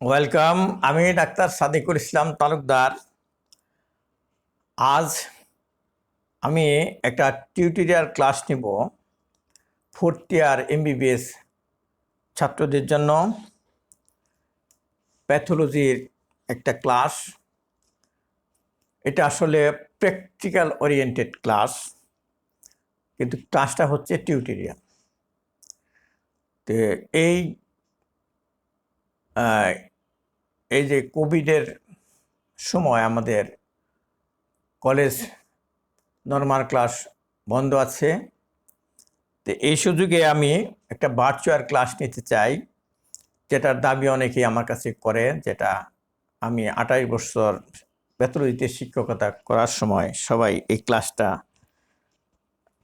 Welcome. আমি doctor Sadikul Islam Talukdar. আজ আমি একটা টিউটোরিয়াল ক্লাস নিব ফোর্থ ইয়ার এমবিবিএস ছাত্রদের জন্য। প্যাথোলজির একটা ক্লাস। এটা আসলে প্র্যাকটিক্যাল ওরিয়েন্টেড ক্লাস, কিন্তু ক্লাসটা হচ্ছে টিউটোরিয়াল। তো এই এই যে কোভিডের সময় আমাদের কলেজ নর্মাল ক্লাস বন্ধ আছে, তো এই সুযোগে আমি একটা ভার্চুয়াল ক্লাস নিতে চাই, যেটার দাবি অনেকেই আমার কাছে করে। যেটা আমি 28 বছর প্যাথোলজিতে শিক্ষকতা করার সময় সবাই এই ক্লাসটা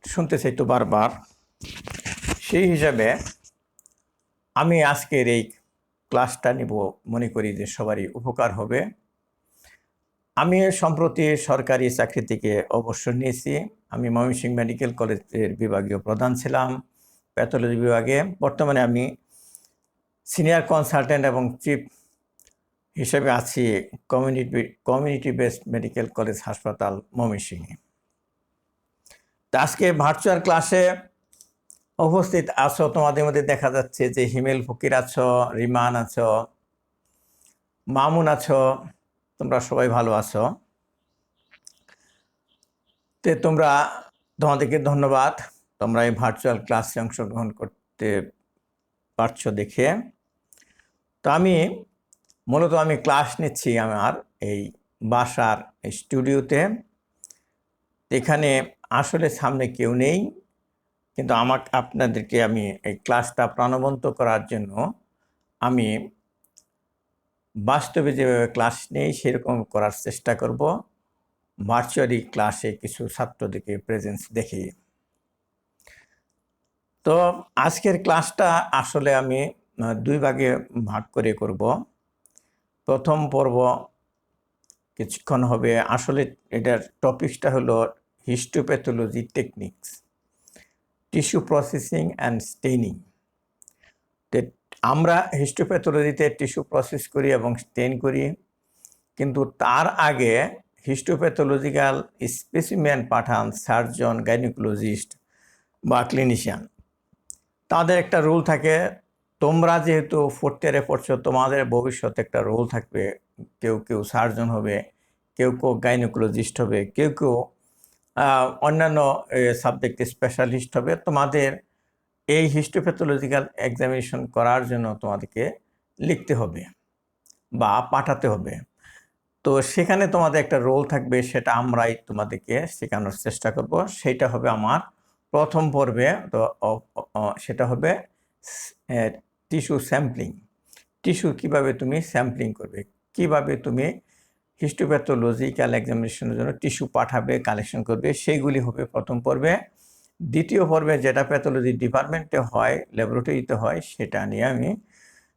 শুনতে চাইতো বারবার। সেই হিসাবে আমি আজকের এই ক্লাসটা নিব, মনে করি যে সবারই উপকার হবে। আমি সম্প্রতি সরকারি চাকরি থেকে অবসর নিয়েছি। আমি ময়মনসিংহ মেডিকেল কলেজের বিভাগীয় প্রধান ছিলাম প্যাথোলজি বিভাগে। বর্তমানে আমি সিনিয়র কনসালটেন্ট এবং চিফ হিসেবে আছি কমিউনিটি বেসড মেডিকেল কলেজ হাসপাতাল ময়মনসিংহে। তো আজকে ভার্চুয়াল ক্লাসে উপস্থিত আছো, তোমাদের মধ্যে দেখা যাচ্ছে যে হিমেল ফকির আছো, রিমান আছো, মামুন আছো। তোমরা সবাই ভালো আছো। তো তোমাদেরকে ধন্যবাদ, তোমরা এই ভার্চুয়াল ক্লাসে অংশগ্রহণ করতে পারছো দেখে। তো মূলত আমি ক্লাস নিচ্ছি আমার এই বাসার স্টুডিওতে। এখানে আসলে সামনে কেউ নেই, কিন্তু আপনাদেরকে আমি এই ক্লাসটা প্রাণবন্ত করার জন্য আমি বাস্তবে যেভাবে ক্লাস নেই সেরকম করার চেষ্টা করব, ভার্চুয়ালি ক্লাসে কিছু ছাত্রদেরকে প্রেজেন্স দেখি। তো আজকের ক্লাসটা আসলে আমি দুই ভাগে ভাগ করে করব। প্রথম পর্ব কিছুক্ষণ হবে, আসলে এটার টপিকসটা হলো histopathology techniques, tissue processing and staining. আমরা হিস্টোপ্যাথোলজিতে টিস্যু প্রসেস করি এবং স্টেইন করি, কিন্তু তার আগে হিস্টোপ্যাথোলজিক্যাল স্পেসিমেন পাঠান সার্জন, গাইনোকোলজিস্ট বা ক্লিনিশিয়ান। তাদের একটা রুল থাকে। তোমরা যেহেতু ফোর্থ ইয়ারে পড়ছো, তোমাদের ভবিষ্যতে একটা রোল থাকবে। কেউ কেউ সার্জন হবে, কেউ কেউ গাইনোকোলজিস্ট হবে, কেউ কেউ অন্যান্য সাবজেক্টে স্পেশালিস্ট হবে। তোমাদের এই হিস্টোপ্যাথোলজিক্যাল এক্সামিনেশন করার জন্য তোমাদেরকে লিখতে হবে বা পাঠাতে হবে। তো সেখানে তোমাদের একটা রোল থাকবে, সেটা আমরাই তোমাদেরকে শেখানোর চেষ্টা করব। সেটা হবে আমার প্রথম পর্বে। তো সেটা হবে টিস্যু স্যাম্পলিং। টিস্যু কিভাবে তুমি স্যাম্পলিং করবে, কিভাবে তুমি হিস্টোপ্যাথোলজিক্যাল এক্সামিনেশনের জন্য টিস্যু পাঠাবে, কালেকশন করবে, সেইগুলি হবে প্রথম পর্বে। দ্বিতীয় পর্বে যেটা প্যাথোলজি ডিপার্টমেন্টে হয়, ল্যাবরেটরিতে হয়, সেটা নিয়ে আমি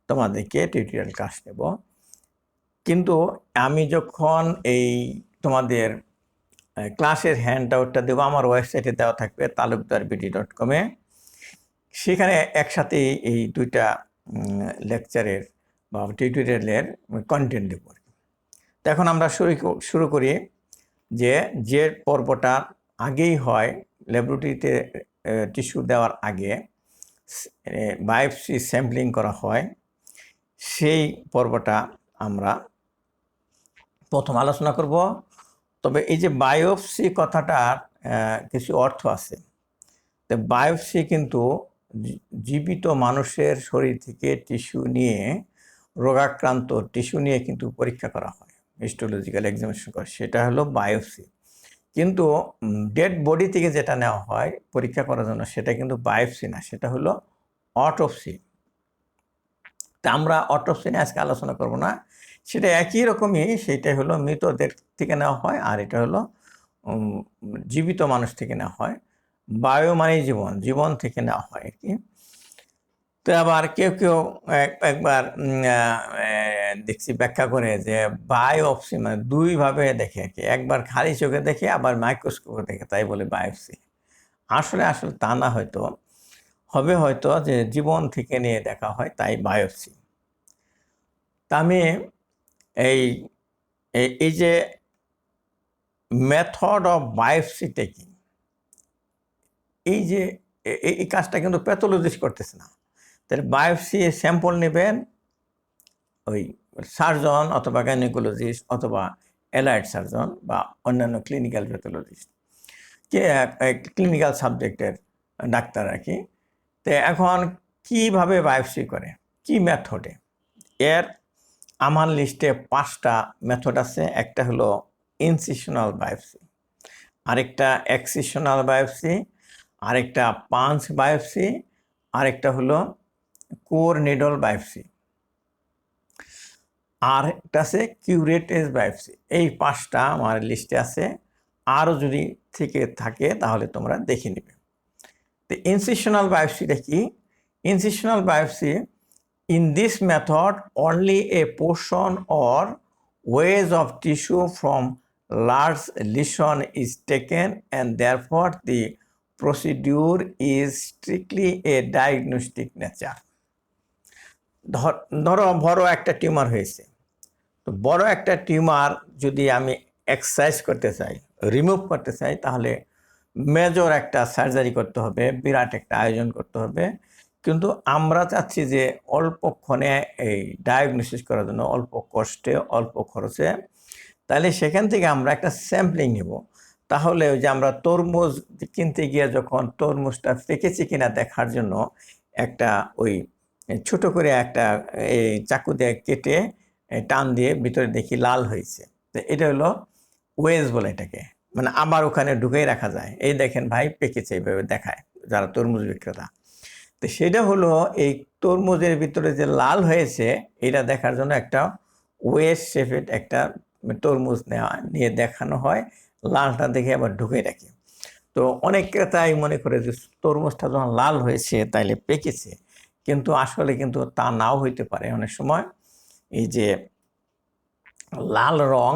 তোমাদেরকে টিউটোরিয়াল ক্লাস নেব। কিন্তু আমি যখন এই তোমাদের ক্লাসের হ্যান্ড আউটটা দেবো, আমার ওয়েবসাইটে দেওয়া থাকবে talukdarbd.com-এ। সেখানে একসাথেই এই দুইটা লেকচারের বা টিউটোরিয়ালের কন্টেন্ট দেব। তো এখন আমরা শুরু করি। যে পর্বটা আগেই হয়, ল্যাবরেটরিতে টিস্যু দেওয়ার আগে বায়োপসি স্যাম্পলিং করা হয়, সেই পর্বটা আমরা প্রথম আলোচনা করব। তবে এই যে বায়োপসি কথাটার কিছু অর্থ আছে। তো বায়োপসি কিন্তু জীবিত মানুষের শরীর থেকে টিস্যু নিয়ে, রোগাক্রান্ত টিস্যু নিয়ে কিন্তু পরীক্ষা করা হয়, হিস্টোলজিক্যাল এক্সামিনেশন করে, সেটা হলো বায়োপসি। কিন্তু ডেড বডি থেকে যেটা নেওয়া হয় পরীক্ষা করার জন্য, সেটা কিন্তু বায়োপসি না, সেটা হলো অটোপসি। তা আমরা অটোপসি নিয়ে আজকে আলোচনা করব না, সেটা একই রকমই। সেটা হলো মৃতদের থেকে নেওয়া হয়, আর এটা হলো জীবিত মানুষ থেকে নেওয়া হয়। বায়ো মানে জীবন থেকে নেওয়া হয় আর কি। তো আবার কেউ কেউ একবার দেখছি ব্যাখ্যা করে যে বায়োপসি মানে দুইভাবে দেখে আর কি, একবার খালি চোখে দেখে, আবার মাইক্রোস্কোপে দেখে, তাই বলে বায়োপসি। আসলে তা না, হয়তো যে জীবন থেকে নিয়ে দেখা হয়, তাই বায়োপসি। তা আমি এই এই যে মেথড অফ বায়োপসি টেকিং, এই যে এই কাজটা কিন্তু প্যাথোলজিস্ট করতেছে না। তাহলে বায়োপসি স্যাম্পল নেবেন ওই সার্জন অথবা গাইনোকোলজিস্ট অথবা অ্যালাইড সার্জন বা অন্যান্য ক্লিনিক্যাল প্যাথোলজিস্ট, কে ক্লিনিক্যাল সাবজেক্টের ডাক্তার আর কি। তো এখন কিভাবে বায়োপসি করে, কি মেথডে? এর আমার লিস্টে 5টা মেথড আছে। একটা হলো ইনসিশনাল বায়োপসি, আরেকটা এক্সিশনাল বায়োপসি, আরেকটা পাঞ্চ বায়োপসি, আরেকটা হলো কোর নিডল বায়োপসি, আর একটা আছে কিউরেটেজ বায়োপসি। এই 5টা আমার লিস্টে আছে। আরও যদি থেকে থাকে তাহলে তোমরা দেখে নেবে। তো ইনসিশনাল বায়োপসিটা কি? Incisional biopsy, in this method only a portion or wedge of tissue from large lesion is taken and therefore the procedure is strictly a diagnostic nature. ধরো বড় একটা টিউমার হয়েছে, তো বড় একটা টিউমার যদি আমি এক্সারসাইজ করতে চাই, রিমুভ করতে চাই, তাহলে মেজর একটা সার্জারি করতে হবে, বিরাট একটা আয়োজন করতে হবে। কিন্তু আমরা চাচ্ছি যে অল্পক্ষণে এই ডায়াগনোসিস করার জন্য, অল্প কষ্টে অল্প খরচে, তাহলে সেখান থেকে আমরা একটা স্যাম্পলিং নেব। তাহলে ওই যে আমরা তরমুজ কিনতে গিয়ে যখন তরমুজটা পেকেছে কিনা দেখার জন্য একটা ওই ছোট করে একটা এই চাকু দিয়ে কেটে টান দিয়ে ভিতরে দেখি লাল হয়েছে, তো এটা হলো ওয়েজ বলে এটাকে, মানে আবার ওখানে ঢুকেই রাখা যায়। এই দেখেন ভাই পেকেছে, এইভাবে দেখায় যারা তরমুজ বিক্রেতা। তো সেটা হলো এই তরমুজের ভিতরে যে লাল হয়েছে এটা দেখার জন্য একটা ওয়েজ শেপের একটা তরমুজ নিয়ে দেখানো হয়, লালটা দেখে আবার ঢুকে রাখে। তো অনেক ক্রেতাই মনে করে যে তরমুজটা যখন লাল হয়েছে তাইলে পেকেছে, কিন্তু আসলে কিন্তু তা নাও হইতে পারে। অনেক সময় এই যে লাল রং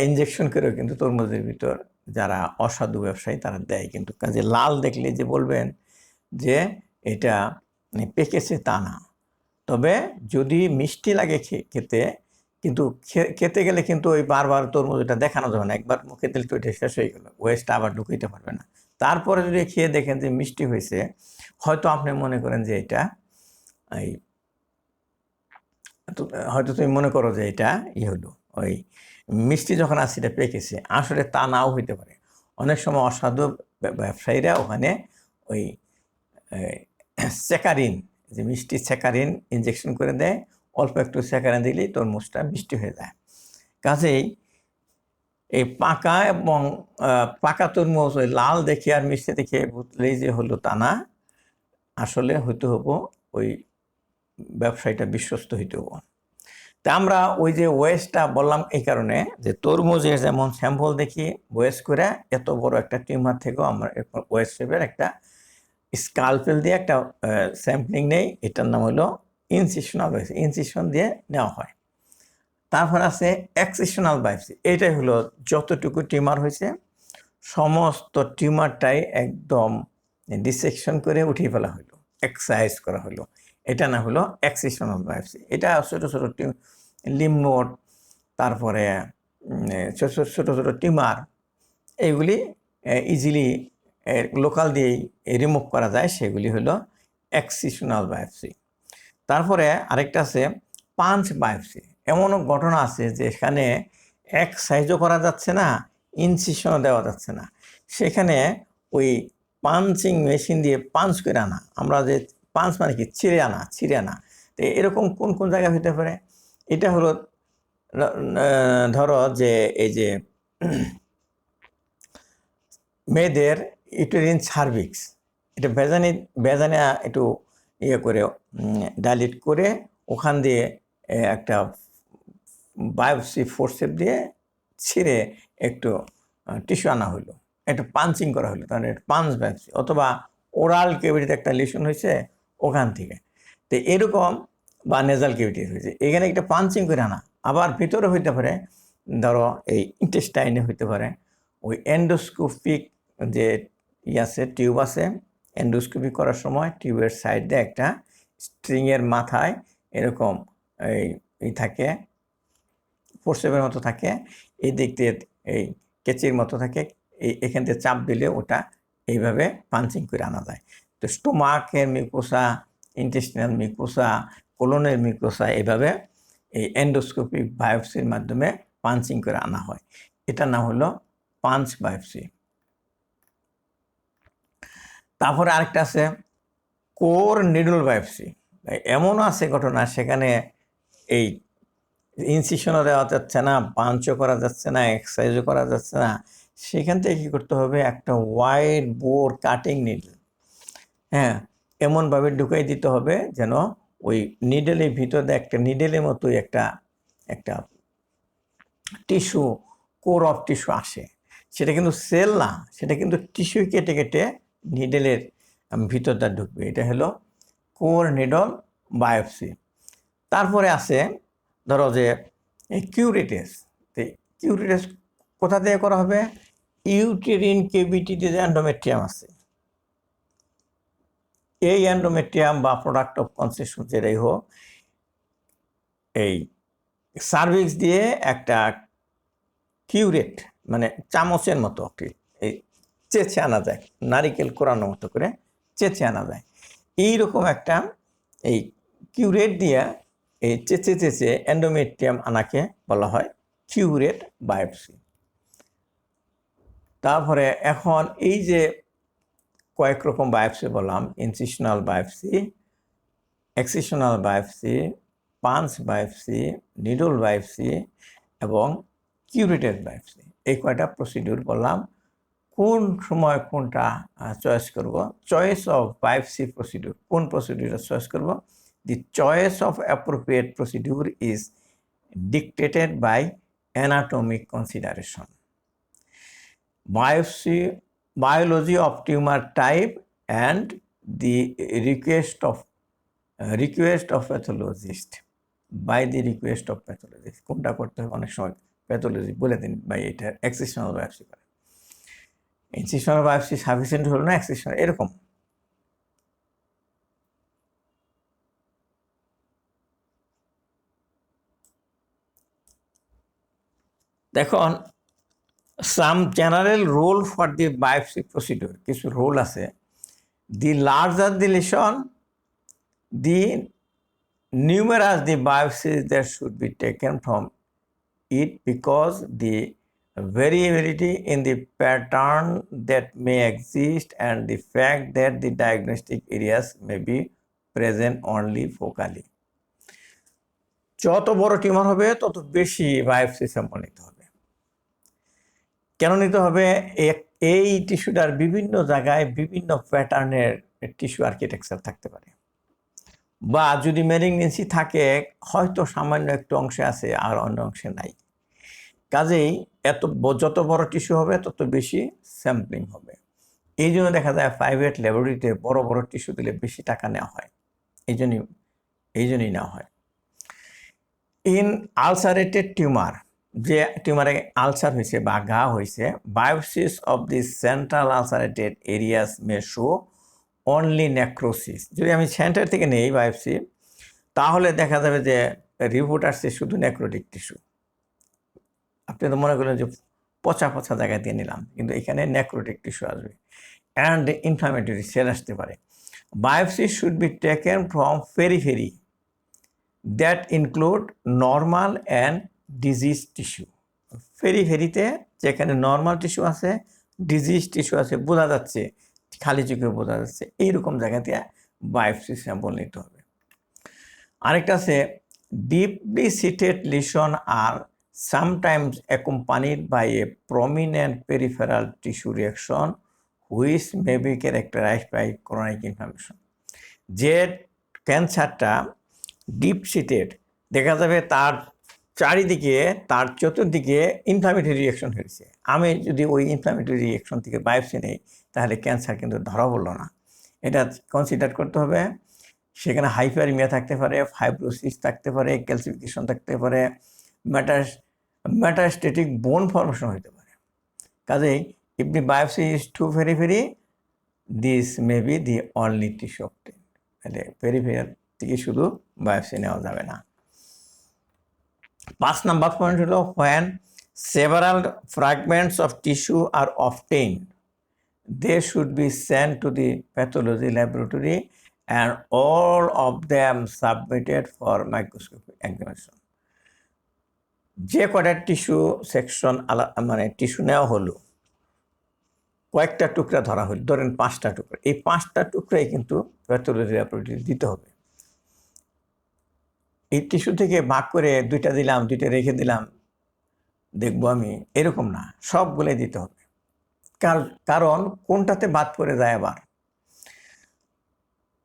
ইনজেকশন করেও কিন্তু তরমুজের ভিতর যারা অসাধু ব্যবসায়ী তারা দেয়, কিন্তু কাজে লাল দেখলে যে বলবেন যে এটা পেকেছে তা না। তবে যদি মিষ্টি লাগে খেতে, কিন্তু খেতে গেলে কিন্তু ওই বারবার তরমুজ এটা দেখানো যাবে না, একবার মুখে দিলে তো এটা শেষ হয়ে গেল, ওয়েস্টটা আবার ঢুকাইতে পারবে না। তারপরে যদি খেয়ে দেখেন যে মিষ্টি হয়েছে, হয়তো আপনি মনে করেন যে এটা এই হয়তো তুমি মনে করো যে এটা হলো ওই মিষ্টি যখন আছে এটা পেকেছে, আসলে তা নাও হইতে পারে। অনেক সময় অসাধু ব্যবসায়ীরা ওখানে ওই স্যাকারিন, যে মিষ্টি স্যাকারিন ইনজেকশন করে দেয়, অল্প একটু স্যাকারিন দিলেই তরমুজটা মিষ্টি হয়ে যায়। কাজেই এই পাকা এবং পাকা তরমুজ ওই লাল দেখে আর মিষ্টি দেখে বুঝলেই যে হলো তা না, আসলে হইতে হবো ওই ব্যবসায়ীটা বিশ্বস্ত হইতে হবো। তা আমরা ওই যে ওয়েস্টটা বললাম এই কারণে যে তরমুজের যেমন স্যাম্পল দেখি ওয়েস্ট করে এত বড় একটা টিউমার থেকেও আমরা ওয়েস্ট শেপের একটা স্কালপেল দিয়ে একটা স্যাম্পলিং নেই, এটার নাম হলো ইনসিশনাল বায়োপসি, ইনসিশন দিয়ে নেওয়া হয়। তারপর আছে এক্সিশনাল বায়োপসি, এটাই হলো যতটুকু টিউমার হয়েছে সমস্ত টিউমারটাই একদম ডিসেকশন করে উঠিয়ে ফেলা হলো, এক্সারসাইজ করা হলো, এটা না হলো এক্সিশনাল বায়োপসি। এটা ছোটো ছোটো লিম্ফ নোড, তারপরে ছোটো ছোটো টিউমার, এইগুলি ইজিলি লোকাল দিয়েই রিমুভ করা যায়, সেগুলি হলো এক্সিশনাল বায়োপসি। তারপরে আরেকটা আছে পাঞ্চ বায়োপসি। এমনও ঘটনা আছে যে এখানে এক্সারসাইজও করা যাচ্ছে না, ইনসিশনও দেওয়া যাচ্ছে না, সেখানে ওই পাঞ্চিং মেশিন দিয়ে পাঞ্চ করে আনা, আমরা যে পাঞ্চ মানে কি ছিঁড়ে আনা, তো এরকম কোন কোন জায়গায় হতে পারে? এটা হলো ধরো যে এই যে মেয়েদের ইউটেরিন সার্ভিক্স, এটা বেজানে একটু ইয়ে করে ডাইলেট করে ওখান দিয়ে একটা বায়োপসি ফোর্সেপ দিয়ে ছিঁড়ে একটু টিস্যু আনা হলো, একটু পাঞ্চিং করা হলো, তাহলে পাঞ্চ বায়োপসি। অথবা ওরাল কেভিটিতে একটা লিশন হয়েছে ওখান থেকে, তো এরকম, বা নেজাল কেভিটি হয়েছে, এখানে একটা পাঞ্চিং করে আনা। আবার ভিতরে হইতে পারে, ধরো এই ইন্টেস্টাইনে হইতে পারে, ওই এন্ডোস্কোপিক যে আছে টিউব আছে, এন্ডোস্কোপি করার সময় টিউবের সাইড দিয়ে একটা স্ট্রিংয়ের মাথায় এরকম এই এই থাকে, ফোর্সেপের মতো থাকে, এই দিক দিয়ে এই কেচির মতো থাকে, এখান থেকে চাপ দিলে ওটা এইভাবে পাঞ্চিং করে আনা যায়। তো স্টোমাকের মিউকোসা, ইন্টেস্টিনাল মিউকোসা, কোলনের মিউকোসা এইভাবে এই এন্ডোস্কোপিক বায়োপসির মাধ্যমে পাঞ্চিং করে আনা হয়। এটা না হলো পাঞ্চ বায়োপসি। তারপরে আরেকটা আছে কোর নিডল বায়োপসি। এমনও আছে ঘটনা সেখানে এই ইনসিশনও দেওয়া যাচ্ছে না, পাঞ্চও করা যাচ্ছে না, এক্সারসাইজও করা যাচ্ছে না, সেখান থেকে কী করতে হবে, একটা ওয়াইড বোর কাটিং নিডল, হ্যাঁ, এমনভাবে ঢুকাই দিতে হবে যেন ওই নিডলের ভিতরে একটা নিডলের মতোই একটা একটা টিস্যু, কোর অফ টিস্যু আসে। সেটা কিন্তু সেল না, সেটা কিন্তু টিস্যু কেটে কেটে নিডলের ভিতরটা ঢুকবে। এটা হলো কোর নিডল বায়োপসি। তারপরে আছে ধরো যে কিউরেটেস। কিউরেটেস কোথা থেকে করা হবে? ইউটেরিন কেভিটিতে যে এন্ডোমেট্রিয়াম আছে, এই এন্ডোমেট্রিয়াম বা প্রোডাক্ট অফ কনসেপশন যেটাই হোক, এই সার্ভিক্স দিয়ে একটা কিউরেট মানে চামচের মতো এই চেঁচে আনা যায়, নারিকেল কোরানোর মতো করে চেঁচে আনা যায়। এইরকম একটা এই কিউরেট দিয়া এই চেঁচে চেঁচে এন্ডোমেট্রিয়াম আনাকে বলা হয় কিউরেট বায়োপসি। তারপরে এখন এই যে কয়েক রকম বায়োপসি বললাম, incisional biopsy, excisional biopsy, punch biopsy, needle biopsy এবং কিউরেটেড বায়োপসি, এই কয়টা প্রসিডিউর বললাম। কোন সময় কোনটা চয়েস করব? চয়েস অফ বায়োপসি প্রসিডিউর, কোন প্রসিডিউরটা চয়েস করব? The choice of appropriate procedure is dictated by anatomic consideration, biology of tumor type and the request of pathologist, by the request of pathologist। কোনটা করতে হবে অনেক সময় প্যাথোলজি বলে দিন ভাই এটা এক্সিশনাল বায়োপসি করে, ইনসিশনাল বায়োপসি সাফিসিয়েন্ট হলো না, এক্সিশনাল এরকম। দেখুন some general rule for the biopsy procedure, কিছু রোল আছে। The larger the lesion, the numerous the biopsies that should be taken from it, because the variability in the pattern that may exist and the fact that the diagnostic areas may be present only focally। যত বড় tumour হবে তত বেশি biopsy sample নিতে হবে। কেন নিতে হবে? এই টিস্যুটার বিভিন্ন জায়গায় বিভিন্ন প্যাটার্নের টিস্যু আর্কিটেকচার থাকতে পারে, বা যদি ম্যালিগনেন্সি থাকে হয়তো সামান্য একটু অংশে আছে আর অন্য অংশে নাই। কাজেই যত বড় টিস্যু হবে তত বেশি স্যাম্পলিং হবে। এই জন্য দেখা যায় প্রাইভেট ল্যাবরেটরিতে বড় বড় টিস্যু দিলে বেশি টাকা নেওয়া হয়, এই জন্যই নেওয়া হয়। ইন আলসারেটেড টিউমার, যে টিউমারে আলসার হয়েছে বা ঘা হয়েছে, biopsies of the central ulcerated areas may show only necrosis. যদি আমি সেন্টার থেকে নেই বায়োপসি, তাহলে দেখা যাবে যে রিপোর্ট আসছে শুধু নেক্রোটিক টিস্যু। আপনি তো মনে করলেন যে পচা পচা জায়গা দিয়ে নিলাম, কিন্তু এখানে নেক্রোটিক টিস্যু আসবে অ্যান্ড ইনফ্লামেটরি সেল আসতে পারে। Biopsy should be taken from periphery that include normal and disease tissue. পেরিফেরিতে যেখানে নর্মাল টিস্যু আছে, ডিজিজ টিস্যু আছে, বোঝা যাচ্ছে, খালি চোখে বোঝা যাচ্ছে, এইরকম জায়গাতে বায়োপসি স্যাম্পল নিতে হবে। আরেকটা আছে ডিপলি সিটেড লিশন আর sometimes accompanied by a prominent peripheral tissue reaction which may be characterized by chronic inflammation। যে ক্যান্সারটা ডিপ সিটেড, দেখা যাবে তার চারিদিকে, তার চতুর্দিকে ইনফ্লামেটরি রিয়াকশন হয়েছে। আমি যদি ওই ইনফ্লামেটরি রিয়াকশন থেকে বায়োপসি নেই তাহলে ক্যান্সার কিন্তু ধরা পড়লো না। এটা কনসিডার করতে হবে। সেখানে হাইপারমিয়া থাকতে পারে, ফাইব্রোসিস থাকতে পারে, ক্যালসিফিকেশন থাকতে পারে, মেটাস্টেটিক বোন ফর্মেশন হতে পারে। কাজেই if the biopsy is to periphery, this may be the only tissue obtained. তাহলে পেরিফেরিয়াল থেকে শুধু বায়োপসি নেওয়া যাবে না। 5 নাম্বার পয়েন্ট হলো when several fragments of tissue are obtained, they should be sent to the pathology laboratory and all of them submitted for microscopic examination. যে কটা tissue section মানে টিস্যু নেওয়া হলো, কয়েকটা টুকরা ধরা হলো, ধরেন 5টা টুকরা, এই 5টা টুকরাই কিন্তু প্যাথোলজি ল্যাবরেটরি দিতে হবে। এই টিস্যু থেকে ভাগ করে 2টা দিলাম, 2টা রেখে দিলাম, দেখবো আমি, এরকম না, সবগুলোই দিতে হবে। কারণ কোনটাতে বাদ পড়ে যায় আবার,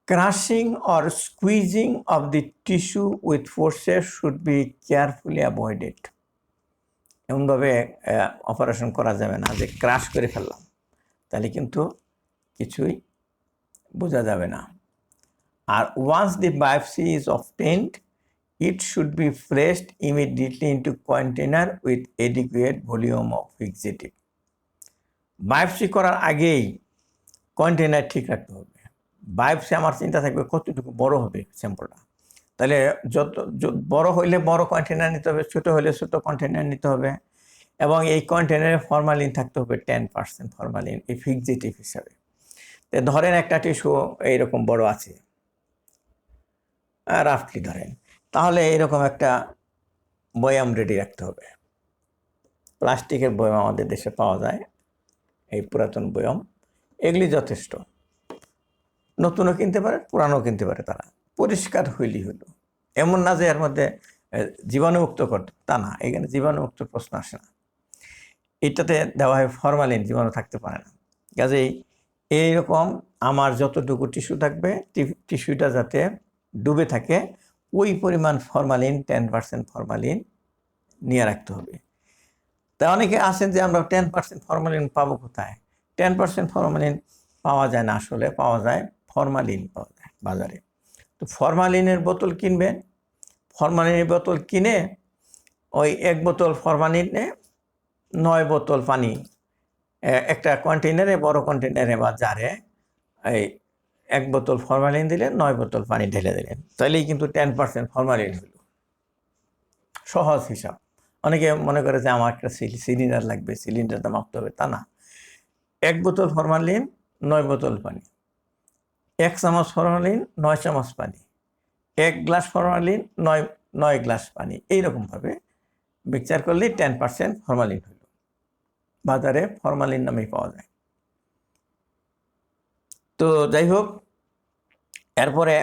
crushing or squeezing of the tissue with forces should be carefully avoided. এমনভাবে অপারেশন করা যাবে না যে ক্রাশ করে ফেললাম, তাহলে কিন্তু কিছুই বোঝা যাবে না। আর once the biopsy is obtained, it should be placed immediately into container with adequate volume of fixative. Biopsy করার আগেই কন্টেনার ঠিক রাখতে হবে। বায়োপসি আমার চিন্তা থাকবে কতটুকু বড় হবে স্যাম্পলটা, তাহলে যত বড় হইলে বড় কন্টেনার নিতে হবে, ছোট হলে ছোট কন্টেনার নিতে হবে, এবং এই কন্টেনারে ফরমালিন থাকতে হবে 10% ফরমালিন, এই ফিক্সেটিভ হিসাবে। তো ধরেন একটা টিস্যু এইরকম বড় আছে, রাফলি ধরেন, তাহলে এরকম একটা বয়াম রেডি রাখতে হবে। প্লাস্টিকের বয়াম আমাদের দেশে পাওয়া যায়, এই পুরাতন বয়াম, এগুলি যথেষ্ট। নতুনও কিনতে পারে, পুরানো কিনতে পারে, তারা পরিষ্কার হইলেই হলো। এমন না যে এর মধ্যে জীবাণুমুক্ত করতে, তা না, এখানে জীবাণুমুক্ত প্রশ্ন আসে না। এটাতে দেওয়া হয় ফরমালিন, জীবাণু থাকতে পারে না। কাজেই এইরকম আমার যতটুকু টিস্যু থাকবে, টিস্যুটা যাতে ডুবে থাকে, ওই পরিমাণ ফরমালিন 10% ফরমালিন নিয়ে রাখতে হবে। তা অনেকে আছেন যে আমরা 10% ফরমালিন পাবো কোথায়? 10% ফরমালিন পাওয়া যায় না, আসলে পাওয়া যায় ফরমালিন পাওয়া যায় বাজারে। তো ফরমালিনের বোতল কিনবেন, ফরমালিনের বোতল কিনে ওই 1 বোতল ফরমালিনে 9 বোতল পানি একটা কন্টেনারে, বড় কন্টেনারে বা জারে এই 1 বোতল ফরমালিন দিলেন, 9 বোতল পানি ঢেলে দিলেন, তাহলেই কিন্তু 10% ফরমালিন হইল। সহজ হিসাব। অনেকে মনে করে যে আমার একটা সিলিন্ডার লাগবে, সিলিন্ডারটা মাপতে হবে, তা না। 1 বোতল ফরমালিন, 9 বোতল পানি, 1 চামচ ফরমালিন, 9 চামচ পানি, 1 গ্লাস ফরমালিন, 9 গ্লাস পানি, এইরকমভাবে মিক্সচার করলেই 10% ফরমালিন হইল। বাজারে ফরমালিন নামেই পাওয়া যায়। তো যাই হোক, এরপরে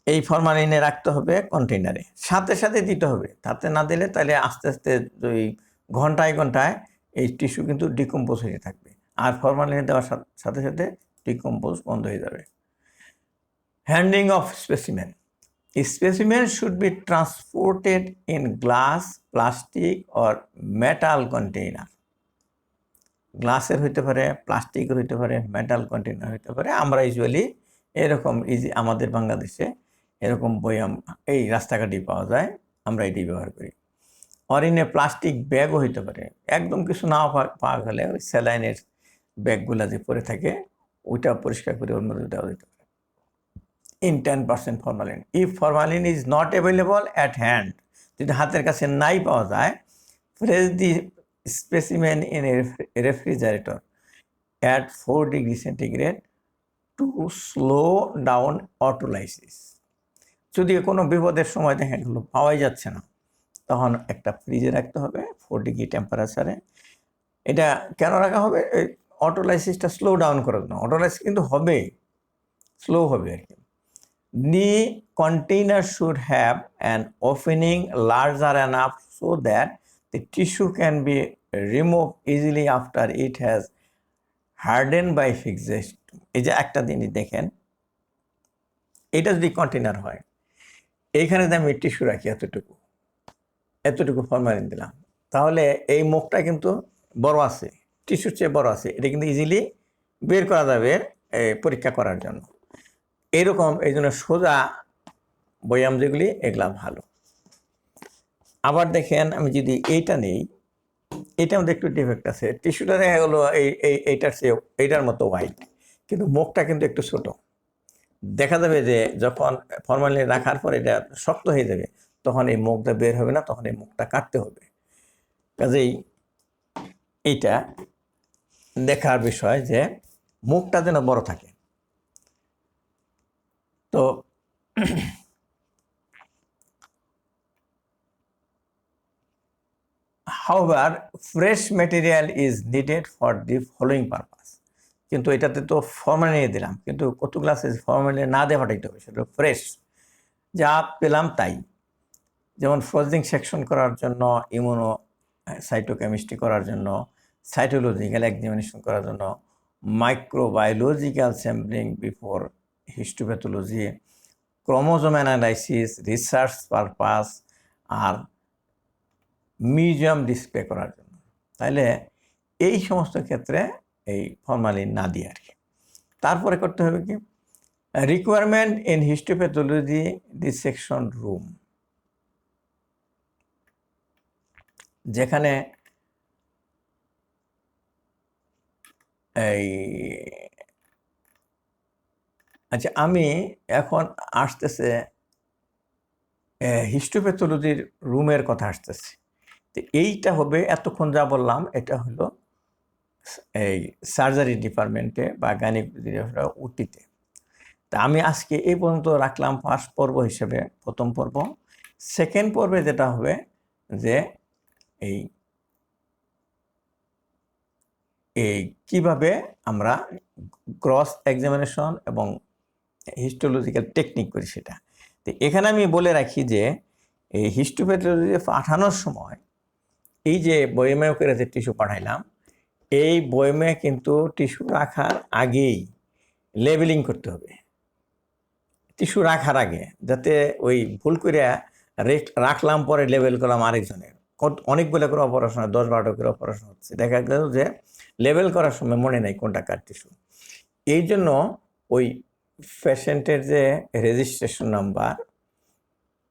এই ফরমালিনে রাখতে হবে কন্টেইনারে, সাথে সাথে দিতে হবে, তাতে না দিলে তাহলে আস্তে আস্তে ওই ঘন্টায় ঘন্টায় এই টিস্যু কিন্তু ডিকম্পোজ হয়ে থাকবে, আর ফরমালিনে দেওয়ার সাথে সাথে ডিকম্পোজ বন্ধ হয়ে যাবে। Handling of specimen, specimen should be transported in glass, plastic or metal container. গ্লাসের হইতে পারে, প্লাস্টিকের হইতে পারে, মেটাল কন্টেইনার হইতে পারে। আমরা ইউজুয়ালি এরকম আমাদের বাংলাদেশে এরকম বয়াম এই রাস্তাঘাটে পাওয়া যায়, আমরা এটি ব্যবহার করি। অরিনে প্লাস্টিক ব্যাগও হইতে পারে, একদম কিছু না পাওয়া গেলে ওই স্যালাইনের ব্যাগগুলো যে পরে থাকে ওইটা পরিষ্কার করে ওর মধ্যে দেওয়া যেতে পারে। In 10% formalin, if formalin is not available at hand, যদি হাতের কাছে নাই পাওয়া যায়, fresh the specimen in a refrigerator at 4 degrees centigrade to slow down autolysis. যদি কোনো বিপদের সময় দেখা গেল পাওয়াই যাচ্ছে না, তখন একটা ফ্রিজে রাখতে হবে 4 ডিগ্রি টেম্পারেচারে। এটা কেন রাখা হবে? এই অটোলাইসিসটা স্লো ডাউন করার জন্য। অটোলাইসিস কিন্তু হবে, স্লো হবে আর কি। The container should have an opening larger enough so that the tissue can be removed easily after it has hardened by fixation. এই যে একটা জিনিস দেখেন, এটা যদি কন্টেনার হয়, এইখানে যদি আমি টিস্যু রাখি এতটুকু ফরমালিন দিলাম, তাহলে এই মুখটা কিন্তু বড় আছে, টিস্যুর চেয়ে বড় আছে, এটা কিন্তু ইজিলি বের করা যাবে পরীক্ষা করার জন্য। এইরকম এই জন্য সোজা বয়াম যেগুলি, এগুলা ভালো। আবার দেখেন, আমি যদি এইটা নেই, এইটার মধ্যে একটু ডিফেক্ট আছে, টিস্যুটা দেখা গেলো এইটার চেয়ে এইটার মতো হোয়াইট, কিন্তু মুখটা কিন্তু একটু ছোট। দেখা যাবে যে যখন ফরমালিন রাখার পর এটা শক্ত হয়ে যাবে, তখন এই মুখটা বের হবে না, তখন এই মুখটা কাটতে হবে। কাজেই এইটা দেখার বিষয় যে মুখটা যেন বড় থাকে। তো however fresh material is needed for the following purpose, কিন্তু এটাতে তো ফর্মালিন দিলাম, কিন্তু কতগুলো আছে ফর্মালিন না দিয়ে পাঠাইতে হবে, সেটা ফ্রেশ যা পেলাম তাই। যেমন ফ্রোজিং সেকশন করার জন্য, ইমিউনো সাইটোকেমিস্ট্রি করার জন্য, সাইটোলজিক্যাল এক্সামিনেশন করার জন্য, microbiological sampling before histopathology, chromosome analysis, research purpose, আর মিউজিয়াম ডিসপ্লে করার জন্য। তাইলে এই সমস্ত ক্ষেত্রে এই ফর্মালিন না দিয়ে আর কি। তারপরে করতে হবে কি, requirement in histopathology dissection room, যেখানে এই আচ্ছা আমি এখন আসতেছে হিস্টোপ্যাথোলজির রুমের কথা আসতেছে। তো এইটা হবে, এতক্ষণ যা বললাম এটা হলো এই সার্জারি ডিপার্টমেন্টে বা গাইনোকোলজি ওটিতে। তা আমি আজকে এই পর্যন্ত রাখলাম ফার্স্ট পর্ব হিসেবে, প্রথম পর্ব। সেকেন্ড পর্বে যেটা হবে যে এই কিভাবে আমরা ক্রস এক্সামিনেশন এবং হিস্টোলজিক্যাল টেকনিক করি সেটা। তো এখানে আমি বলে রাখি যে এই হিস্টোপ্যাথোলজি পাঠানোর সময় এই যে বয়মে করে যে টিস্যু পাঠাইলাম, এই বয়মে কিন্তু টিস্যু রাখার আগেই লেবেলিং করতে হবে। টিস্যু রাখার আগে, যাতে ওই ভুল করে রাখলাম পরে লেবেল করলাম আরেকজনের, অনেকগুলো করে অপারেশন, 10-12টা করে অপারেশন হচ্ছে, দেখা গেল যে লেবেল করার সময় মনে নেই কোনটা কার টিস্যু। এই জন্য ওই পেশেন্টের যে রেজিস্ট্রেশন নাম্বার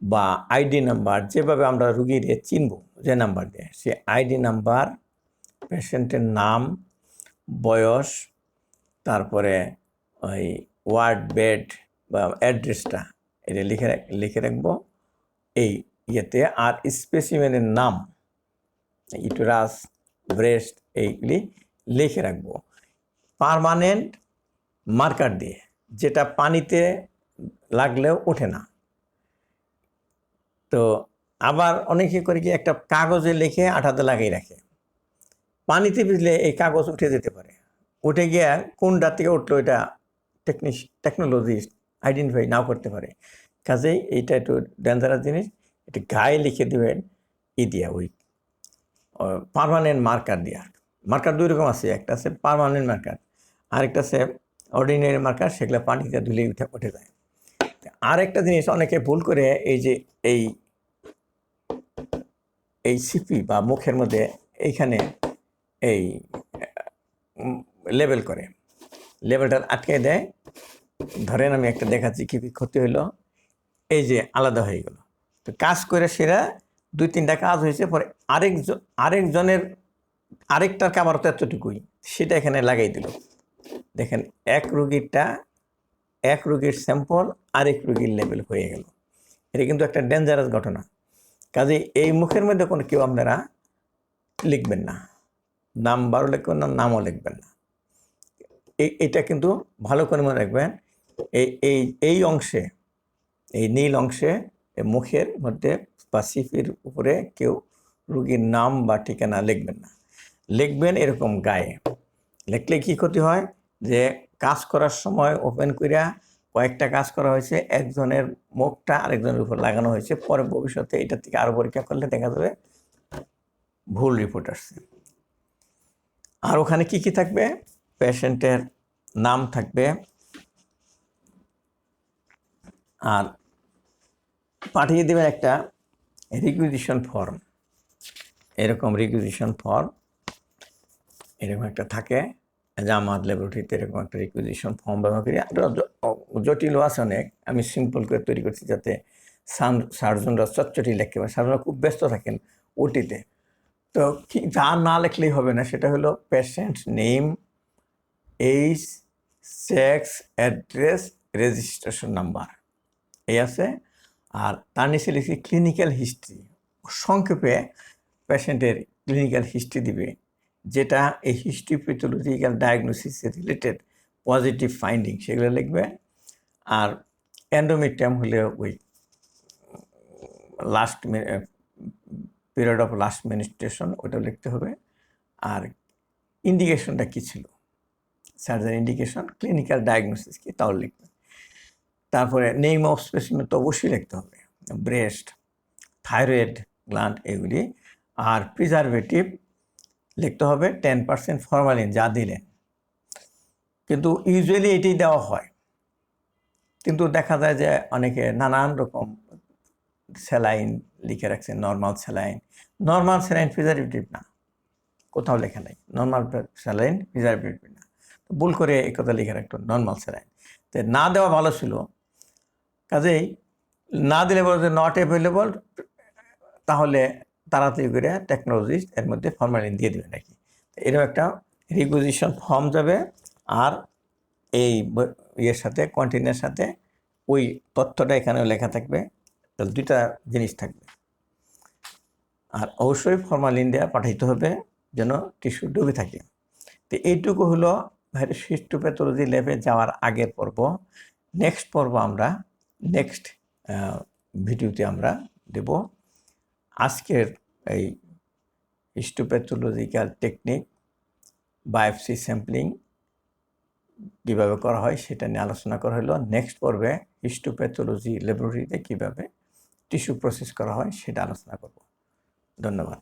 বা আইডি নাম্বার, যেভাবে আমরা রুগীর চিনব যে নাম্বার দিয়ে, সে আইডি নাম্বার, পেশেন্টের নাম, বয়স, তারপরে ওই ওয়ার্ড, বেড বা অ্যাড্রেসটা এটা লিখে রাখবো এই ইয়েতে। আর স্পেসিমেনের নাম, ইউটেরাস, ব্রেস্ট, এইগুলি লিখে রাখবো পার্মানেন্ট মার্কার দিয়ে, যেটা পানিতে লাগলেও ওঠে না। তো আবার অনেকে করে কি একটা কাগজে লিখে আঠাতে লাগিয়ে রাখে, পানিতে ভিজলে এই কাগজ উঠে যেতে পারে, উঠে গিয়ে কোনটা থেকে উঠলো এটা টেকনোলজিস্ট আইডেন্টিফাই নাও করতে পারে। কাজেই এইটা একটু ডেঞ্জারাস জিনিস। এটা গায়ে লিখে দেবেন দিয়া ওই পার্মানেন্ট মার্কার দিয়া। মার্কার দুই রকম আছে, একটা আছে পার্মানেন্ট মার্কার, আরেকটা আছে অর্ডিনারি মার্কার, সেগুলো পানিতে ধুলেই উঠে যায়। আরেকটা জিনিস অনেকে ভুল করে এই যে এই সিপি বা মুখের মধ্যে এইখানে এই লেবেল করে, লেবেলটা আটকে দেয়। ধরেন আমি একটা দেখাচ্ছি কি ক্ষতি হইলো, এই যে আলাদা হয়ে গেল। তো কাজ করে সেরা 2-3টা কাজ হয়েছে, পরে আরেকজনের আরেকটার কাবার তো এতটুকুই, সেটা এখানে লাগাই দিল। দেখেন এক রুগীর স্যাম্পল আরেক রুগীর লেবেল হয়ে গেল। এটা কিন্তু একটা ডেঞ্জারাস ঘটনা। কাজে এই মুখের মধ্যে কোনো কেউ আপনারা লিখবেন না, নাম্বারও লিখবেন না, নামও লিখবেন না। এটা কিন্তু ভালো করে মনে রাখবেন। এই অংশে, এই নীল অংশে মুখের মধ্যে বা সিপির উপরে কেউ রুগীর নাম বা ঠিকানা লিখবেন না। লিখবেন এরকম গায়ে। লিখলে কি ক্ষতি হয়, যে কাজ করার সময় ওপেন করিয়া কয়েকটা কাজ করা হয়েছে, একজনের মুখটা আরেকজনের উপর লাগানো হয়েছে, পরে ভবিষ্যতে এটা থেকে আরও পরীক্ষা করলে দেখা যাবে ভুল রিপোর্ট আসছে। আর ওখানে কি কি থাকবে, পেশেন্টের নাম থাকবে, আর পাঠিয়ে দেবেন একটা রিকুইজিশন ফর্ম। এরকম রিকুইজিশন ফর্ম এরকম একটা থাকে, জামাত ল্যাবরেটরিতে এরকম একটা রিকুইজিশন ফর্ম ব্যবহার করি। জটিলও আছে অনেক, আমি সিম্পল করে তৈরি করছি যাতে সার্জনরা চটচটি লিখতে পারে। সার্জনরা খুব ব্যস্ত থাকেন ওটিতে, তো কি যা না লিখলেই হবে না, সেটা হলো patient name, age, sex, address, registration number, এই আছে। আর তার নিচে লিখছি ক্লিনিক্যাল হিস্ট্রি, সংক্ষেপে পেশেন্টের ক্লিনিক্যাল হিস্ট্রি দিবে, যেটা এই histopathological diagnosis related positive finding সেগুলো লিখবে। আর এন্ডোমেট্রিয়াম হলে ওই লাস্ট পিরিয়ড অফ লাস্ট মেনিস্ট্রেশন ওটা লিখতে হবে। আর ইন্ডিকেশনটা কী ছিল, সার্জারি ইন্ডিকেশন, ক্লিনিক্যাল ডায়াগনোসিস কি তাও লিখবে। তারপরে নেম অফ স্পেসিমেন তো অবশ্যই লিখতে হবে, ব্রেস্ট, থাইরয়েড গ্ল্যান্ড এগুলি। আর প্রিজারভেটিভ লিখতে হবে 10% ফরমালিন যা দিলেন, কিন্তু ইউজুয়ালি এটাই দেওয়া হয়। কিন্তু দেখা যায় যে অনেকে নানান রকম স্যালাইন লিখে রাখছে, নর্মাল স্যালাইন প্রিজারভেটিভ না, কোথাও লেখা নেই নর্মাল স্যালাইন প্রিজারভেটিভ না, ভুল করে এই কথা লিখে রাখতো নর্মাল স্যালাইন। তো না দেওয়া ভালো ছিল, কাজেই না দিলে বলে যে নট অ্যাভেলেবল, তাহলে তাড়াতাড়ি করে টেকনোলজিস্ট এর মধ্যে ফরমালিন দিয়ে দেবে নাকি। এরকম একটা রিকুইজিশন ফর্ম যাবে, আর এই ইয়ের সাথে কন্টেনারের সাথে ওই তথ্যটা এখানেও লেখা থাকবে। তাহলে দুইটা জিনিস থাকবে। আর অবশ্যই ফরমালিন দেওয়া পাঠাইতে হবে যেন টিস্যু ডুবে থাকে। তো এইটুকু হলো হিস্টোপ্যাথোলজি ল্যাবে যাওয়ার আগের পর্ব। নেক্সট পর্ব আমরা নেক্সট ভিডিওতে আমরা দেব। আজকের এই হিস্টোপ্যাথোলজিক্যাল টেকনিক, বায়োপসি স্যাম্পলিং কীভাবে করা হয় সেটা নিয়ে আলোচনা করা হলো। নেক্সট পর্বে হিস্টোপ্যাথোলজি ল্যাবরেটরিতে কীভাবে টিস্যু প্রসেস করা হয় সেটা আলোচনা করব। ধন্যবাদ।